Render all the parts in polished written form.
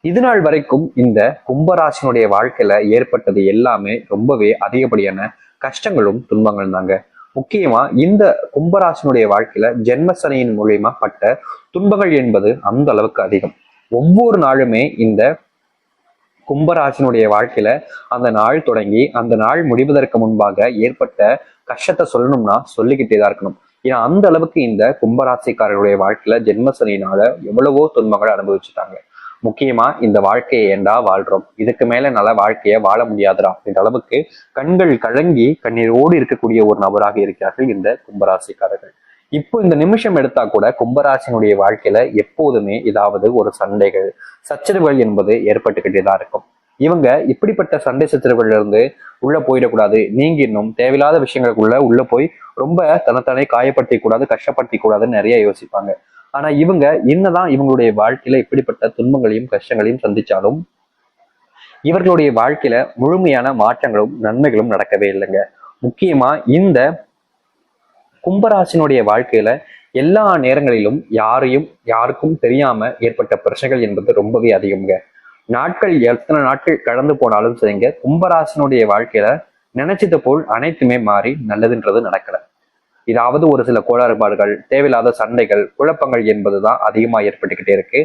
இது நாள் வரைக்கும் இந்த கும்பராசினுடைய வாழ்க்கையில ஏற்பட்டது எல்லாமே ரொம்பவே அதிகப்படியான கஷ்டங்களும் துன்பங்களும் தாங்க. முக்கியமா இந்த கும்பராசினுடைய வாழ்க்கையில ஜென்மசனியின் மூலியமா பட்ட துன்பங்கள் என்பது அந்த அளவுக்கு அதிகம். ஒவ்வொரு நாளுமே இந்த கும்பராசினுடைய வாழ்க்கையில அந்த நாள் தொடங்கி அந்த நாள் முடிவதற்கு முன்பாக ஏற்பட்ட கஷ்டத்தை சொல்லணும்னா சொல்லிக்கிட்டே தான் இருக்கணும். ஏன்னா அந்த அளவுக்கு இந்த கும்பராசிக்காரர்களுடைய வாழ்க்கையில ஜென்மசனியினால எவ்வளவோ துன்பங்கள் அனுபவிச்சுட்டாங்க. முக்கியமா இந்த வாழ்க்கையை ஏண்டா வாழ்றோம், இதுக்கு மேல நல்ல வாழ்க்கைய வாழ முடியாதுடா அப்படின்ற அளவுக்கு கண்கள் கலங்கி கண்ணீரோடு இருக்கக்கூடிய ஒரு நபராக இருக்கிறார்கள் இந்த கும்பராசிக்காரர்கள். இப்போ இந்த நிமிஷம் எடுத்தா கூட கும்பராசினுடைய வாழ்க்கையில எப்போதுமே ஏதாவது ஒரு சண்டைகள் சச்சரவுகள் என்பது ஏற்பட்டுக்கிட்டே தான் இருக்கும். இவங்க இப்படிப்பட்ட சண்டை சச்சரவுகள்ல இருந்து உள்ள போயிடக்கூடாது, நீங்க இன்னும் தேவையில்லாத விஷயங்களுக்குள்ள உள்ள போய் ரொம்ப தன்னைத்தானே காயப்படுத்தி கூடாது, கஷ்டப்படுத்தி கூடாதுன்னு நிறைய யோசிப்பாங்க. ஆனா இவங்க என்னதான் இவங்களுடைய வாழ்க்கையில இப்படிப்பட்ட துன்பங்களையும் கஷ்டங்களையும் சந்திச்சாலும் இவர்களுடைய வாழ்க்கையில முழுமையான மாற்றங்களும் நன்மைகளும் நடக்கவே இல்லைங்க. முக்கியமா இந்த கும்பராசினுடைய வாழ்க்கையில எல்லா நேரங்களிலும் யாருக்கும் தெரியாம ஏற்பட்ட பிரச்சனைகள் என்பது ரொம்பவே அதிகம்ங்க. நாட்கள் எத்தனை நாட்கள் கடந்து போனாலும் சரிங்க, கும்பராசினுடைய வாழ்க்கையில நினைச்சது போல் அனைத்துமே மாறி நல்லதுன்றது நடக்கல. இதாவது ஒரு சில கோளாறுபாடுகள், தேவையில்லாத சண்டைகள், குழப்பங்கள் என்பதுதான் அதிகமா ஏற்பட்டுக்கிட்டே இருக்கு.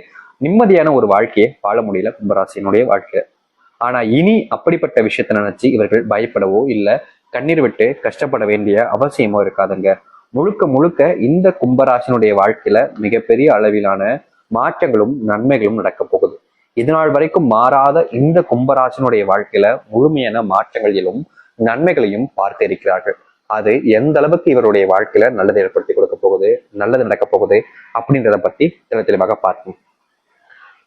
நிம்மதியான ஒரு வாழ்க்கையை வாழ முடியல கும்பராசினுடைய வாழ்க்கையில. ஆனா இனி அப்படிப்பட்ட விஷயத்தை நினைச்சு இவர்கள் பயப்படவோ இல்ல கண்ணீர் விட்டு கஷ்டப்பட வேண்டிய அவசியமோ இருக்காதுங்க. முழுக்க முழுக்க இந்த கும்பராசினுடைய வாழ்க்கையில மிகப்பெரிய அளவிலான மாற்றங்களும் நன்மைகளும் நடக்க போகுது. இதனால் வரைக்கும் மாறாத இந்த கும்பராசினுடைய வாழ்க்கையில முழுமையான மாற்றங்களையும் நன்மைகளையும் பார்த்து இருக்கிறார்கள். அது எந்த அளவுக்கு இவருடைய வாழ்க்கையில நல்லதை ஏற்படுத்தி கொடுக்க போகுது, நல்லது நடக்க போகுது அப்படின்றத பத்தி தெளிவாக பார்ப்போம்.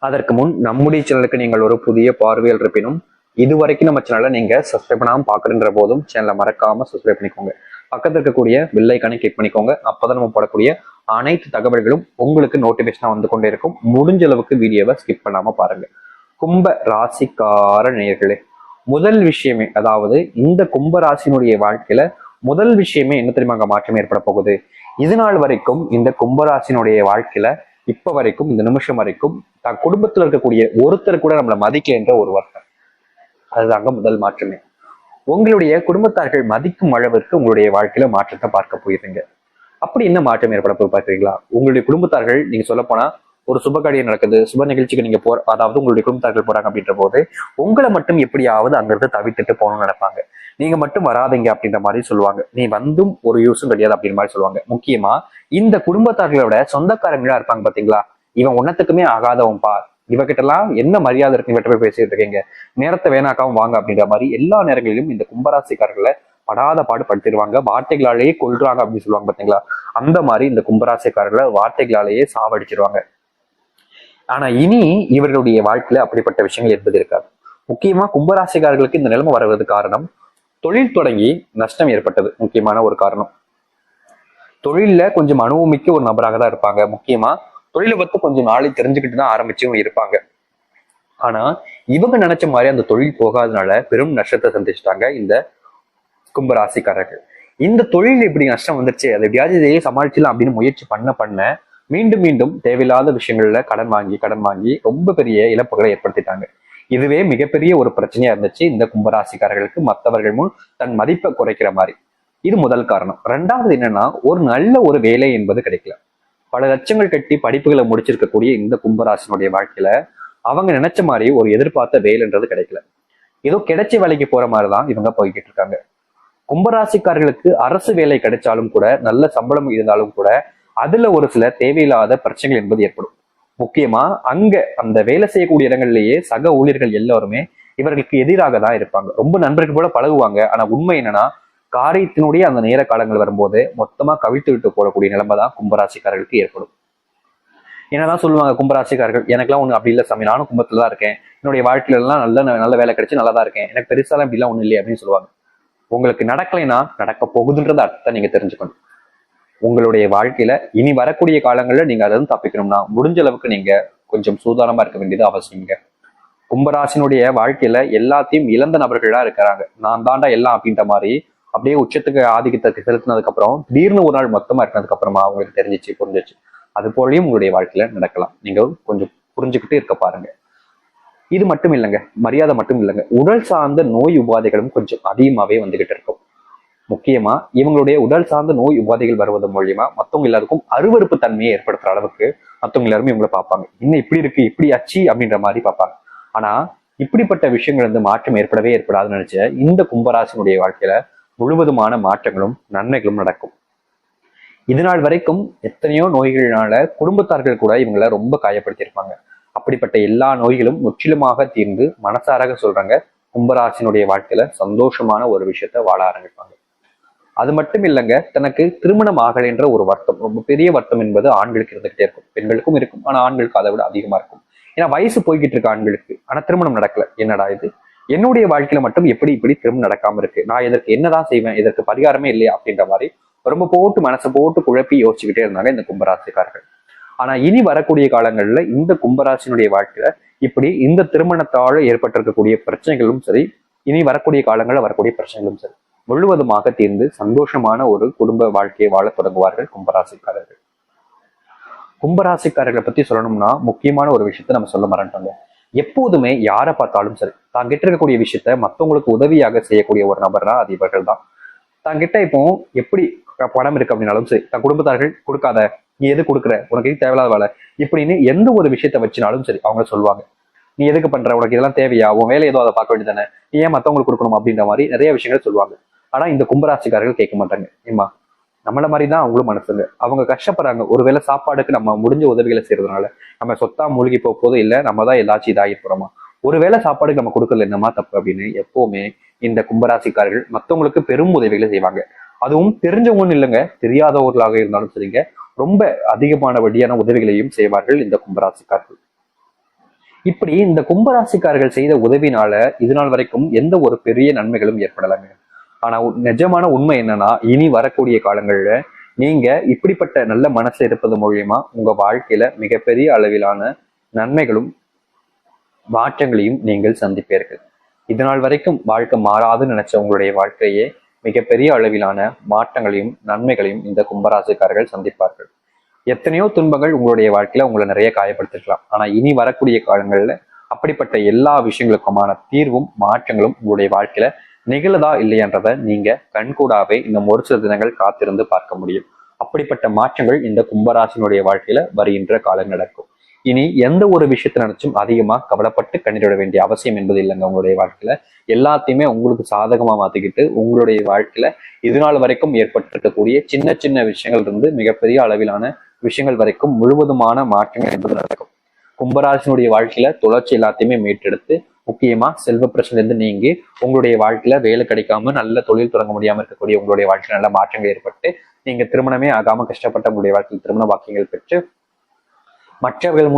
அதற்கு முன் நம்முடைய சேனலுக்கு நீங்கள் ஒரு புதிய பார்வையில் இருப்பினும் இதுவரைக்கும் நம்ம சேனலை நீங்க சப்ஸ்கிரைப் பண்ணாம பாக்குறன்ற போதும் சேனலை மறக்காம சப்ஸ்கிரைப் பண்ணிக்கோங்க. பக்கத்துல இருக்கக்கூடிய பெல் ஐக்கானை கிளிக் பண்ணிக்கோங்க. அப்பதான் நம்ம போடக்கூடிய அனைத்து தகவல்களும் உங்களுக்கு நோட்டிபிகேஷனா வந்து கொண்டே இருக்கும். முடிஞ்ச அளவுக்கு வீடியோவை ஸ்கிப் பண்ணாம பாருங்க. கும்ப ராசிக்கார நேயர்களே, முதல் விஷயமே, அதாவது இந்த கும்ப ராசினுடைய வாழ்க்கையில முதல் விஷயமே என்ன தெரியுமாங்க மாற்றம் ஏற்பட போகுது. இது நாள் வரைக்கும் இந்த கும்பராசினுடைய வாழ்க்கையில இப்ப வரைக்கும் இந்த நிமிஷம் வரைக்கும் தன் குடும்பத்துல இருக்கக்கூடிய ஒருத்தர் கூட நம்மளை மதிக்கல என்ற ஒரு வார்த்தை, அதுதாங்க முதல் மாற்றமே. உங்களுடைய குடும்பத்தார்கள் மதிக்கும் அளவிற்கு உங்களுடைய வாழ்க்கையில மாற்றத்தை பார்க்க போயிருங்க. அப்படி என்ன மாற்றம் ஏற்பட போய் பார்க்குறீங்களா? உங்களுடைய குடும்பத்தார்கள், நீங்க சொல்ல போனா ஒரு சுப காரியம் நடக்குது, சுப நிகழ்ச்சிக்கு நீங்க அதாவது உங்களுடைய குடும்பத்தார்கள் போறாங்க அப்படின்ற போது உங்களை மட்டும் எப்படியாவது அங்கிருந்து தவிர்த்துட்டு போகணும்னு நினைப்பாங்க. நீங்க மட்டும் வராதிங்க அப்படின்ற மாதிரி சொல்லுவாங்க. நீ வந்தும் ஒரு யூஸும் கிடையாது அப்படின்ற மாதிரி சொல்லுவாங்க. முக்கியமா இந்த குடும்பத்தார்களோட சொந்தக்காரங்களா இருப்பாங்க பாத்தீங்களா, இவன் ஒன்னத்துக்குமே ஆகாதவன்பா, இவகிட்ட எல்லாம் என்ன மரியாதை இருக்கு, இவட்ட போய் பேசிட்டு இருக்கீங்க, நேரத்தை வேணாக்காவும் வாங்க அப்படின்ற மாதிரி எல்லா நேரங்களிலும் இந்த கும்பராசிக்காரர்களை படாத பாடு படுத்திடுவாங்க. வார்த்தைகளாலேயே கொள்றாங்க அப்படின்னு சொல்லுவாங்க பாத்தீங்களா, அந்த மாதிரி இந்த கும்பராசிக்காரர்களை வார்த்தைகளாலேயே சாவடிச்சிருவாங்க. ஆனா இனி இவர்களுடைய வாழ்க்கையில அப்படிப்பட்ட விஷயங்கள் என்பது இருக்காது. முக்கியமா கும்பராசிக்காரர்களுக்கு இந்த நிலைமை வருவது காரணம் தொழில் தொடங்கி நஷ்டம் ஏற்பட்டது முக்கியமான ஒரு காரணம். தொழில்ல கொஞ்சம் அனுபவமிக்க ஒரு நபராக தான் இருப்பாங்க. முக்கியமா தொழிலை பத்தி கொஞ்சம் நாளை தெரிஞ்சுக்கிட்டு தான் ஆரம்பிச்சும் இருப்பாங்க. ஆனா இவங்க நினைச்ச மாதிரி அந்த தொழில் போகாதனால பெரும் நஷ்டத்தை சந்திச்சிட்டாங்க இந்த கும்பராசிக்காரர்கள். இந்த தொழில் இப்படி நஷ்டம் வந்துருச்சு, அதை எப்படியாவது இதையே சமாளிச்சிடலாம் அப்படின்னு முயற்சி பண்ண மீண்டும் மீண்டும் தேவையில்லாத விஷயங்கள்ல கடன் வாங்கி ரொம்ப பெரிய இழப்புகளை ஏற்படுத்திட்டாங்க. இதுவே மிகப்பெரிய ஒரு பிரச்சனையா இருந்துச்சு இந்த கும்பராசிக்காரர்களுக்கு, மற்றவர்கள் முன் தன் மதிப்பை குறைக்கிற மாதிரி. இது முதல் காரணம். ரெண்டாவது என்னன்னா, ஒரு நல்ல ஒரு வேலை என்பது கிடைக்கல. பல லட்சங்கள் கட்டி படிப்புகளை முடிச்சிருக்கக்கூடிய இந்த கும்பராசினுடைய வாழ்க்கையில அவங்க நினைச்ச மாதிரி ஒரு எதிர்பார்த்த வேலைன்றது கிடைக்கல. ஏதோ கிடைச்ச வேலைக்கு போற மாதிரிதான் இவங்க போய்கிட்டு இருக்காங்க. கும்பராசிக்காரர்களுக்கு அரசு வேலை கிடைச்சாலும் கூட, நல்ல சம்பளம் இருந்தாலும் கூட அதுல ஒரு சில தேவையில்லாத பிரச்சனைகள் என்பது ஏற்படும். முக்கியமா அங்க அந்த வேலை செய்யக்கூடிய இடங்கள்லயே சக ஊழியர்கள் எல்லாருமே இவர்களுக்கு எதிராக தான் இருப்பாங்க. ரொம்ப நண்பர்கள் போல பழகுவாங்க. ஆனா உண்மை என்னன்னா, காரியத்தினுடைய அந்த நேர காலங்கள் வரும்போது மொத்தமா கவிழ்த்து விட்டு போடக்கூடிய நிலைமை தான் கும்பராசிக்காரர்களுக்கு ஏற்படும். என்னதான் சொல்லுவாங்க கும்பராசிக்காரர்கள், எனக்கெல்லாம் ஒண்ணு அப்படி இல்லை சாமி, நானும் கும்பத்துல தான் இருக்கேன், என்னுடைய வாழ்க்கையில எல்லாம் நல்ல வேலை கிடைச்சு நல்லா தான் இருக்கேன், எனக்கு பெருசாலாம் இப்படிலாம் ஒண்ணும் இல்லையே அப்படின்னு சொல்லுவாங்க. உங்களுக்கு நடக்கலைன்னா நடக்க போகுதுன்றத அர்த்தத்தை நீங்க தெரிஞ்சுக்கணும். உங்களுடைய வாழ்க்கையில இனி வரக்கூடிய காலங்கள்ல நீங்க அதை தப்பிக்கணும்னா முடிஞ்ச அளவுக்கு நீங்க கொஞ்சம் சூதானமா இருக்க வேண்டியது அவசியங்க. கும்பராசினுடைய வாழ்க்கையில எல்லாத்தையும் இழந்த நபர்களா இருக்கிறாங்க. நான் தாண்டா எல்லாம் அப்படின்ற மாதிரி அப்படியே உச்சத்துக்கு ஆதிக்கத்தை செலுத்தினதுக்கு அப்புறம் திடீர்னு ஒரு நாள் மொத்தமா இருக்கிறதுக்கு அப்புறமா அவங்களுக்கு புரிஞ்சிச்சு. அது போலயும் உங்களுடைய வாழ்க்கையில நடக்கலாம். நீங்க கொஞ்சம் புரிஞ்சுக்கிட்டு இருக்க பாருங்க. இது மட்டும் இல்லைங்க, மரியாதை மட்டும் இல்லைங்க, உடல் சார்ந்த நோய் உபாதைகளும் கொஞ்சம் அதிகமாவே வந்துகிட்டு இருக்கும். முக்கியமா இவங்களுடைய உடல் சார்ந்த நோய் உபாதைகள் வருவது மூலியமா மத்தவங்க எல்லாருக்கும் அருவருப்பு தன்மையை ஏற்படுத்துற அளவுக்கு மத்தவங்க எல்லாருமே இவங்களை பார்ப்பாங்க. இன்னும் இப்படி இருக்கு, இப்படி அச்சு அப்படின்ற மாதிரி பார்ப்பாங்க. ஆனா இப்படிப்பட்ட விஷயங்கள் வந்து மாற்றம் ஏற்படாதுன்னு நினைச்ச இந்த கும்பராசினுடைய வாழ்க்கையில முழுவதுமான மாற்றங்களும் நன்மைகளும் நடக்கும். இது நாள் வரைக்கும் எத்தனையோ நோய்கள்னால குடும்பத்தார்கள் கூட இவங்களை ரொம்ப காயப்படுத்தியிருப்பாங்க. அப்படிப்பட்ட எல்லா நோய்களும் முற்றிலுமாக தீர்ந்து மனசாராக சொல்றாங்க, கும்பராசினுடைய வாழ்க்கையில சந்தோஷமான ஒரு விஷயத்த வாழ ஆரம்பிப்பாங்க. அது மட்டும் இல்லைங்க, தனக்கு திருமணம் ஆகலைன்ற ஒரு வருத்தம், ரொம்ப பெரிய வருத்தம் என்பது ஆண்களுக்கு இருந்துகிட்டே இருக்கும். பெண்களுக்கும் இருக்கும், ஆனா ஆண்களுக்கு அதை விட அதிகமா இருக்கும். ஏன்னா வயசு போய்கிட்டு இருக்கு ஆண்களுக்கு, ஆனா திருமணம் நடக்கல. என்னடா இது, என்னுடைய வாழ்க்கையில மட்டும் எப்படி இப்படி திருமணம் நடக்காம இருக்கு, நான் இதற்கு என்னதான் செய்வேன், இதற்கு பரிகாரமே இல்லையா அப்படின்ற மாதிரி ரொம்ப போட்டு மனசை போட்டு குழப்பி யோசிச்சுக்கிட்டே இருந்தாங்க இந்த கும்பராசிக்காரர்கள். ஆனா இனி வரக்கூடிய காலங்கள்ல இந்த கும்பராசினுடைய வாழ்க்கையில இப்படி இந்த திருமணத்தால ஏற்பட்டிருக்கக்கூடிய பிரச்சனைகளும் சரி, இனி வரக்கூடிய காலங்களில் வரக்கூடிய பிரச்சனைகளும் சரி முழுவதுமாக தீர்ந்து சந்தோஷமான ஒரு குடும்ப வாழ்க்கையை வாழ தொடங்குவார்கள் கும்பராசிக்காரர்கள். கும்பராசிக்காரர்களை பத்தி சொல்லணும்னா முக்கியமான ஒரு விஷயத்த நம்ம சொல்ல மறந்துட்டோங்க. எப்போதுமே யாரை பார்த்தாலும் சரி, தாங்கிட்ட இருக்கக்கூடிய விஷயத்த மற்றவங்களுக்கு உதவியாக செய்யக்கூடிய ஒரு நபர்னா அது இவர்கள் தான். தாங்கிட்ட இப்போ எப்படி பணம் இருக்கு அப்படின்னாலும் சரி, தன் குடும்பத்தார்கள் கொடுக்காத, நீ எது கொடுக்குற, உனக்கு எது தேவையில்லாத வேலை இப்படின்னு எந்த ஒரு விஷயத்த வச்சுனாலும் சரி அவங்க சொல்லுவாங்க, நீ எதுக்கு பண்ற, உனக்கு இதெல்லாம் தேவையா, உன் வேலை ஏதோ அதை பார்க்க வேண்டியதானே, நீ ஏன் மற்றவங்களுக்கு கொடுக்கணும் அப்படின்ற மாதிரி நிறைய விஷயங்கள் சொல்லுவாங்க. ஆனா இந்த கும்பராசிக்காரர்கள் கேட்க மாட்டாங்க. ஏமா நம்மள மாதிரி தான் அவங்களும் மனசுங்க, அவங்க கஷ்டப்படுறாங்க, ஒருவேளை சாப்பாடுக்கு நம்ம முடிஞ்ச உதவிகளை செய்யறதுனால நம்ம சொத்தா மூழ்கி போதும் இல்லை, நம்ம தான் ஏதாச்சும் இதாகிட்டு போறோமா, ஒருவேளை சாப்பாடுக்கு நம்ம கொடுக்கறது என்னமா தப்பு அப்படின்னு எப்பவுமே இந்த கும்பராசிக்காரர்கள் மற்றவங்களுக்கு பெரும் உதவிகளை செய்வாங்க. அதுவும் தெரிஞ்சவங்கன்னு இல்லைங்க, தெரியாதவர்களாக இருந்தாலும் சரிங்க, ரொம்ப அதிகமான வழியான உதவிகளையும் செய்வார்கள் இந்த கும்பராசிக்காரர்கள். இப்படி இந்த கும்பராசிக்காரர்கள் செய்த உதவினால இது நாள் வரைக்கும் எந்த ஒரு பெரிய நன்மைகளும் ஏற்படலைங்க. ஆனா நிஜமான உண்மை என்னன்னா, இனி வரக்கூடிய காலங்கள்ல நீங்க இப்படிப்பட்ட நல்ல மனசு இருப்பது மூலியமா உங்க வாழ்க்கையில மிகப்பெரிய அளவிலான நன்மைகளும் மாற்றங்களையும் நீங்கள் சந்திப்பீர்கள். இது நாள் வரைக்கும் வாழ்க்கை மாறாதுன்னு நினைச்ச உங்களுடைய வாழ்க்கையே மிகப்பெரிய அளவிலான மாற்றங்களையும் நன்மைகளையும் இந்த கும்பராசிக்காரர்கள் சந்திப்பார்கள். எத்தனையோ துன்பங்கள் உங்களுடைய வாழ்க்கையில உங்களை நிறைய காயப்படுத்திருக்கலாம். ஆனா இனி வரக்கூடிய காலங்கள்ல அப்படிப்பட்ட எல்லா விஷயங்களுக்குமான தீர்வும் மாற்றங்களும் உங்களுடைய வாழ்க்கையில நிகழதா இல்லையன்றத நீங்க கண்கூடாவே இன்னும் ஒரு சில தினங்கள் காத்திருந்து பார்க்க முடியும். அப்படிப்பட்ட மாற்றங்கள் இந்த கும்பராசினுடைய வாழ்க்கையில வருகின்ற காலம் நடக்கும். இனி எந்த ஒரு விஷயத்தை நினைச்சும் அதிகமா கவலைப்பட்டு கண்ணீரிட வேண்டிய அவசியம் என்பது இல்லைங்க. உங்களுடைய வாழ்க்கையில எல்லாத்தையுமே உங்களுக்கு சாதகமா மாத்திக்கிட்டு உங்களுடைய வாழ்க்கையில இது நாள் வரைக்கும் ஏற்பட்டிருக்கக்கூடிய சின்ன சின்ன விஷயங்கள் இருந்து மிகப்பெரிய அளவிலான விஷயங்கள் வரைக்கும் முழுவதுமான மாற்றங்கள் என்பது நடக்கும். கும்பராசினுடைய வாழ்க்கையில தொடர்ச்சி எல்லாத்தையுமே மீட்டெடுத்து முக்கியமா செல்வ பிரச்சனை இருந்து நீங்கி உங்களுடைய வாழ்க்கையில வேலை கிடைக்காம நல்ல தொழில் தொடங்க முடியாம இருக்கக்கூடிய உங்களுடைய வாழ்க்கையில நல்ல மாற்றங்கள் ஏற்பட்டு நீங்க திருமணமே ஆகாம கஷ்டப்பட்ட உங்களுடைய வாழ்க்கையில் திருமண வாக்கியங்கள் பெற்று மற்றவர்கள்